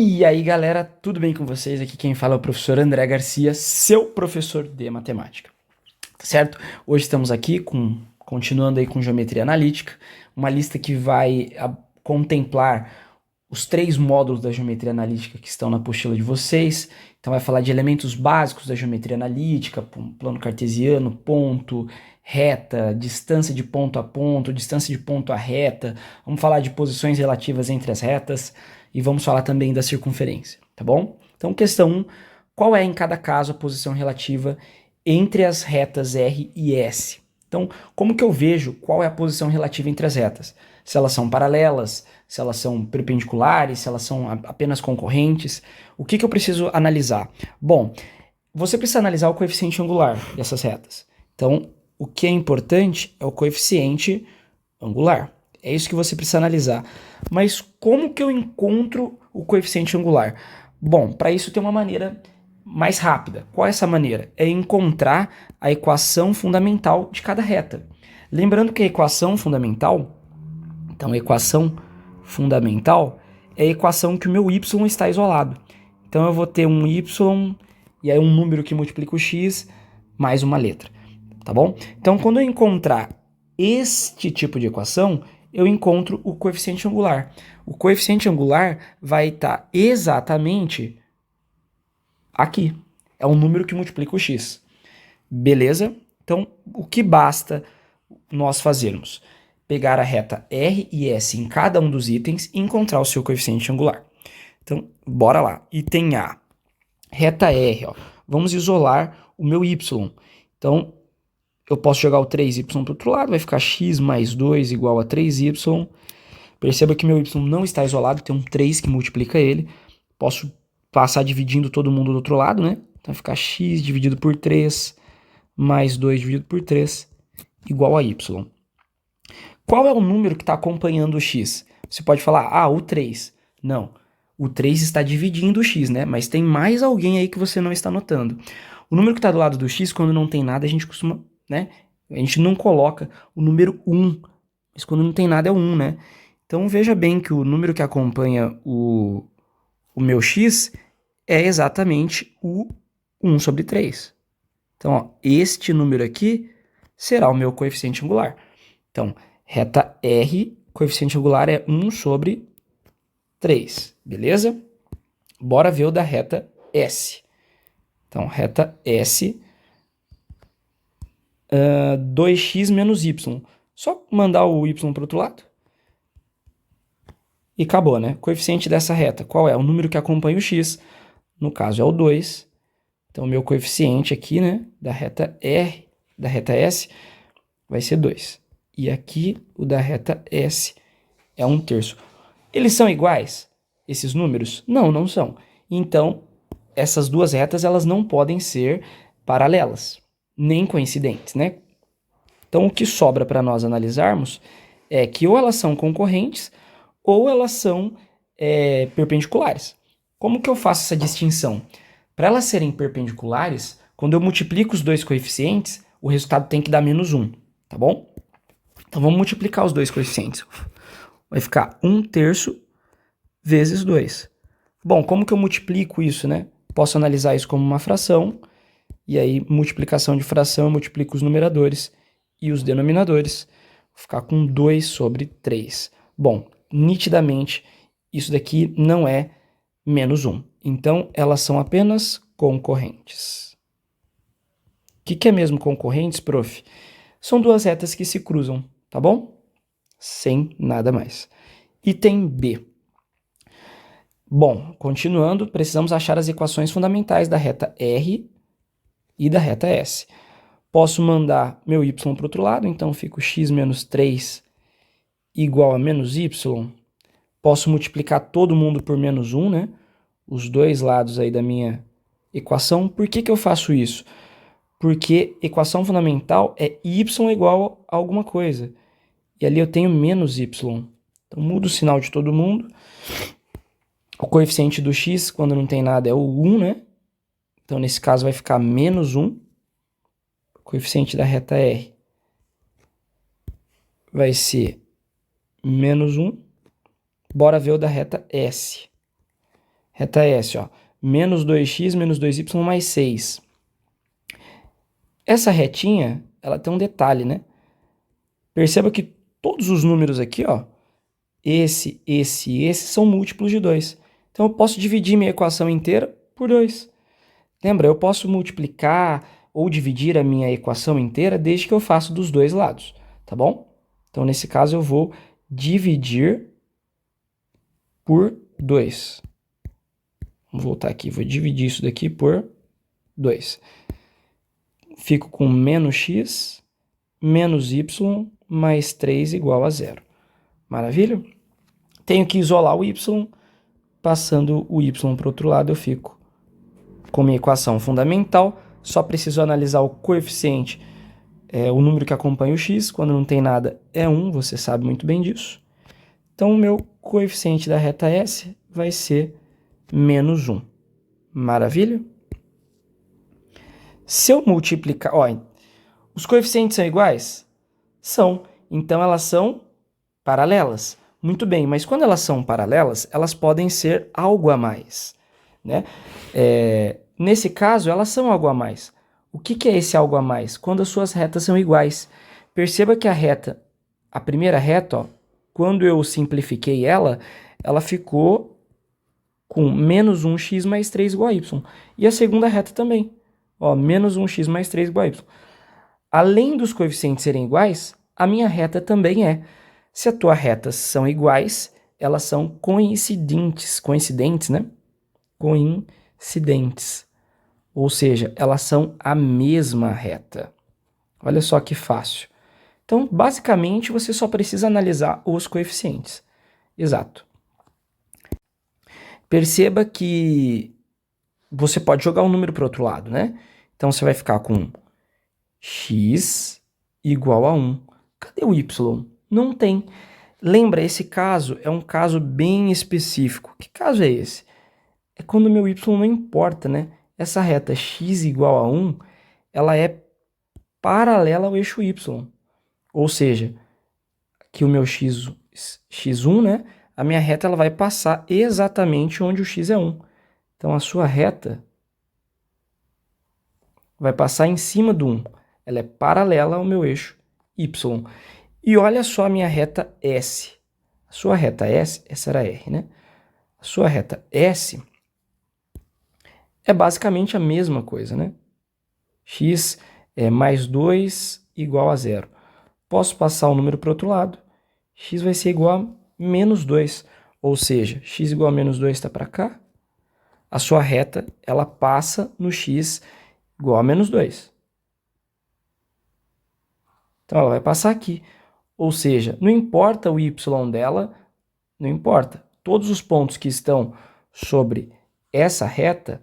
E aí, galera, tudo bem com vocês? Aqui quem fala é o professor André Garcia, seu professor de matemática, tá certo? Hoje estamos aqui continuando aí com geometria analítica, uma lista que vai contemplar os 3 módulos da geometria analítica que estão na apostila de vocês. Então vai falar de elementos básicos da geometria analítica, plano cartesiano, ponto, reta, distância de ponto a ponto, distância de ponto a reta. Vamos falar de posições relativas entre as retas e vamos falar também da circunferência, tá bom? Então, questão 1, qual é em cada caso a posição relativa entre as retas R e S? Então, como que eu vejo qual é a posição relativa entre as retas? Se elas são paralelas, se elas são perpendiculares, se elas são apenas concorrentes. O que eu preciso analisar? Bom, você precisa analisar o coeficiente angular dessas retas. Então, o que é importante é o coeficiente angular. É isso que você precisa analisar. Mas como que eu encontro o coeficiente angular? Bom, para isso tem uma maneira mais rápida. Qual é essa maneira? É encontrar a equação fundamental de cada reta. Lembrando que a equação fundamental, então a equação fundamental é a equação que o meu y está isolado. Então eu vou ter um y e aí um número que multiplica o x mais uma letra, tá bom? Então quando eu encontrar este tipo de equação, eu encontro o coeficiente angular. O coeficiente angular vai estar exatamente aqui. É um número que multiplica o x. Beleza? Então, o que basta nós fazermos? Pegar a reta R e S em cada um dos itens e encontrar o seu coeficiente angular. Então, bora lá. Item A. Reta R, ó. Vamos isolar o meu y. Então, eu posso jogar o 3y para o outro lado, vai ficar x mais 2 igual a 3y. Perceba que meu y não está isolado, tem um 3 que multiplica ele. Posso passar dividindo todo mundo do outro lado, né? Então vai ficar x dividido por 3 mais 2 dividido por 3 igual a y. Qual é o número que está acompanhando o x? Você pode falar, o 3. Não, o 3 está dividindo o x, né? Mas tem mais alguém aí que você não está notando. O número que está do lado do x, quando não tem nada, a gente costuma, né? A gente não coloca o número 1, mas quando não tem nada é 1, né? Então veja bem que o número que acompanha o meu x é exatamente o 1 sobre 3. Então, ó, este número aqui será o meu coeficiente angular. Então, reta R, coeficiente angular é 1 sobre 3, beleza? Bora ver o da reta S. Então, reta S, 2x menos y. Só mandar o y para o outro lado. E acabou, né? Coeficiente dessa reta, qual é? O número que acompanha o x. No caso, é o 2. Então, o meu coeficiente aqui, né, da reta R, da reta S, vai ser 2. E aqui, o da reta S é 1/3. Eles são iguais, esses números? Não, não são. Então, essas duas retas, elas não podem ser paralelas, nem coincidentes, né? Então, o que sobra para nós analisarmos é que ou elas são concorrentes ou elas são perpendiculares. Como que eu faço essa distinção? Para elas serem perpendiculares, quando eu multiplico os dois coeficientes, o resultado tem que dar menos 1, tá bom? Então vamos multiplicar os dois coeficientes. Vai ficar 1/3 vezes 2. Bom, como que eu multiplico isso, né? Posso analisar isso como uma fração, e aí multiplicação de fração, eu multiplico os numeradores e os denominadores. Vou ficar com 2 sobre 3. Bom, nitidamente, isso daqui não é menos 1. Então, elas são apenas concorrentes. O que é mesmo concorrentes, prof? São duas retas que se cruzam, tá bom? Sem nada mais. Item B. Bom, continuando, precisamos achar as equações fundamentais da reta R e da reta S. Posso mandar meu y para o outro lado, então fico x menos 3 igual a menos y. Posso multiplicar todo mundo por menos 1, né? Os dois lados aí da minha equação. Por que eu faço isso? Porque equação fundamental é y igual a alguma coisa. E ali eu tenho menos y. Então mudo o sinal de todo mundo. O coeficiente do x, quando não tem nada, é o 1, né? Então nesse caso vai ficar menos 1. O coeficiente da reta R vai ser menos 1. Bora ver o da reta S. Reta S, ó, menos 2x menos 2y mais 6. Essa retinha, ela tem um detalhe, né? Perceba que todos os números aqui, ó, esse e esse são múltiplos de 2. Então eu posso dividir minha equação inteira por 2. Lembra, eu posso multiplicar ou dividir a minha equação inteira desde que eu faça dos dois lados, tá bom? Então nesse caso eu vou dividir por 2. Vamos voltar aqui, vou dividir isso daqui por 2. Fico com menos x menos y mais 3 igual a 0. Maravilha? Tenho que isolar o y, passando o y para o outro lado eu fico com minha equação fundamental. Só preciso analisar o coeficiente, o número que acompanha o x. Quando não tem nada é 1, você sabe muito bem disso. Então o meu coeficiente da reta S vai ser menos 1. Maravilha? Se eu multiplicar... Ó, os coeficientes são iguais? São. Então elas são paralelas. Muito bem, mas quando elas são paralelas, elas podem ser algo a mais, né? Nesse caso, elas são algo a mais. O que é esse algo a mais? Quando as suas retas são iguais. Perceba que a primeira reta, ó, quando eu simplifiquei ela ficou com menos 1x mais 3 igual a y. E a segunda reta também. Ó, menos 1x mais 3 igual a y. Além dos coeficientes serem iguais, a minha reta também é. Se as tuas retas são iguais, elas são coincidentes, né? Coincidentes. Ou seja, elas são a mesma reta. Olha só que fácil. Então, basicamente, você só precisa analisar os coeficientes. Exato. Perceba que você pode jogar um número para o outro lado, né? Então, você vai ficar com x igual a 1. Cadê o y? Não tem. Lembra, esse caso é um caso bem específico. Que caso é esse? É quando o meu y não importa, né? Essa reta x igual a 1, ela é paralela ao eixo y. Ou seja, aqui o meu x1, né? A minha reta ela vai passar exatamente onde o x é 1. Então, a sua reta vai passar em cima do 1. Ela é paralela ao meu eixo y. E olha só a minha reta S. A sua reta S, essa era R, né? A sua reta S é basicamente a mesma coisa, né? X é mais 2 igual a 0. Posso passar o número para o outro lado. X vai ser igual a menos 2. Ou seja, x igual a menos 2 está para cá. A sua reta, ela passa no x igual a menos 2. Então, ela vai passar aqui. Ou seja, não importa o y dela, não importa. Todos os pontos que estão sobre essa reta,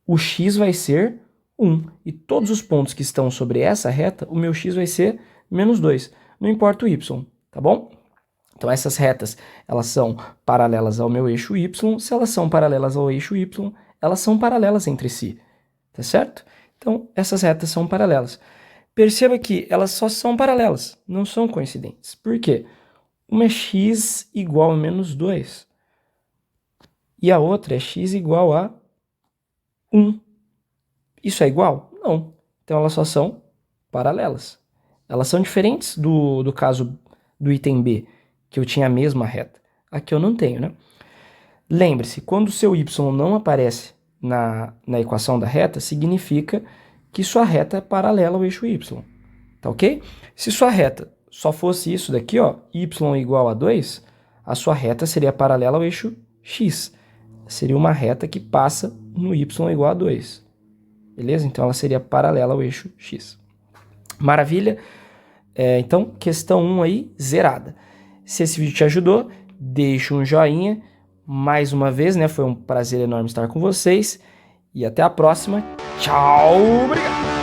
o x vai ser 1. E todos os pontos que estão sobre essa reta, o meu x vai ser menos 2. Não importa o y, tá bom? Então, essas retas, elas são paralelas ao meu eixo y. Se elas são paralelas ao eixo y, elas são paralelas entre si, tá certo? Então, essas retas são paralelas. Perceba que elas só são paralelas, não são coincidentes. Por quê? Uma é x igual a menos 2. E a outra é x igual a 1. Isso é igual? Não. Então, elas só são paralelas. Elas são diferentes do caso do item B, que eu tinha a mesma reta. Aqui eu não tenho, né? Lembre-se, quando o seu y não aparece na equação da reta, significa que sua reta é paralela ao eixo y, tá ok? Se sua reta só fosse isso daqui, ó, y igual a 2, a sua reta seria paralela ao eixo x. Seria uma reta que passa no y igual a 2, beleza? Então, ela seria paralela ao eixo x. Maravilha? Então, questão 1 aí, zerada. Se esse vídeo te ajudou, deixa um joinha. Mais uma vez, né? Foi um prazer enorme estar com vocês. E até a próxima. Tchau! Obrigado!